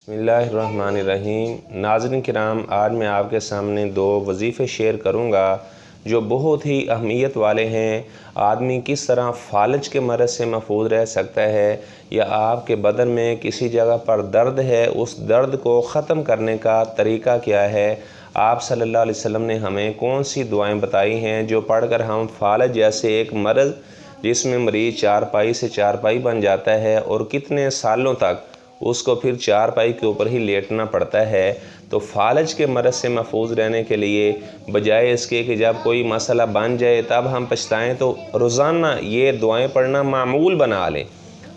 बिस्मिल्लाहिर्रहमानिर्रहीम। नाज़रीन किराम, आज मैं आपके सामने दो वजीफ़े शेयर करूंगा जो बहुत ही अहमियत वाले हैं। आदमी किस तरह फालज के मरज़ से महफूज रह सकता है, या आपके बदन में किसी जगह पर दर्द है, उस दर्द को ख़त्म करने का तरीका क्या है। आप सल्लल्लाहु अलैहि वसल्लम ने हमें कौन सी दुआएं बताई हैं जो पढ़कर हम फालज जैसे एक मरज़ जिसमें मरीज़ चारपाई से चारपाई बन जाता है और कितने सालों तक उसको फिर चारपाई के ऊपर ही लेटना पड़ता है। तो फालज के मरज़ से महफूज रहने के लिए बजाय इसके कि जब कोई मसला बन जाए तब हम पछताएं, तो रोज़ाना ये दुआएं पढ़ना मामूल बना लें।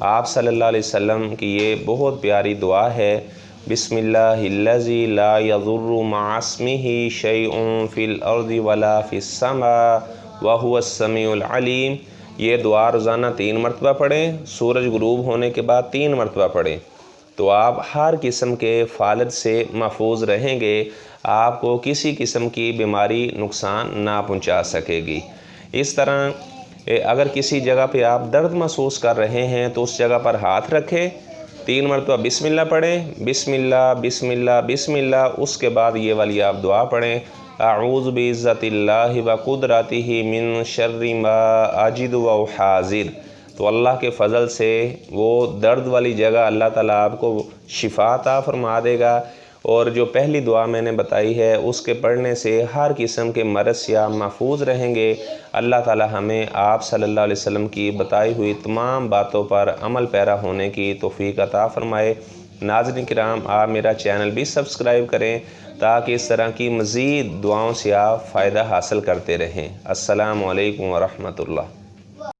आप सल्लल्लाहु अलैहि वसल्लम की ये बहुत प्यारी दुआ है, बिस्मिल्लाहिल्लज़ी ला यज़ुर्रु मअस्मिही शैउन फ़िल अर्ज़ि वला फ़िस्समा व हुवस समीउल अलीम। ये दुआ रोज़ाना 3 मरतबा पढ़ें, सूरज गुरूब होने के बाद 3 मरतबा पढ़ें, तो आप हर किस्म के फालज से महफूज रहेंगे। आपको किसी किस्म की बीमारी नुकसान ना पहुंचा सकेगी। इस तरह अगर किसी जगह पे आप दर्द महसूस कर रहे हैं तो उस जगह पर हाथ रखें, 3 मरतबा बिस्मिल्लाह पढ़ें, बिस्मिल्लाह बिस्मिल्लाह बिस्मिल्लाह। उसके बाद ये वाली आप दुआ पढ़ें, अऊज़ु बिइज़्ज़तिल्लाहि व कुदरतिही मिन शर्रि मा अजिदु व उहाज़िर। तो अल्लाह के फ़ज़ल से वो दर्द वाली जगह अल्लाह ताला आपको शिफा अता फरमा देगा। और जो पहली दुआ मैंने बताई है उसके पढ़ने से हर किस्म के मरज़ से आप महफूज रहेंगे। अल्लाह ताला हमें आप सल्लल्लाहु अलैहि वसल्लम की बताई हुई तमाम बातों पर अमल पैरा होने की तौफ़ीक अता फ़रमाए। नाज़रीन किराम, आप मेरा चैनल भी सब्सक्राइब करें ताकि इस तरह की मज़ीद दुआओं से आप फ़ायदा हासिल करते रहें। अस्सलामु अलैकुम व रहमतुल्लाह।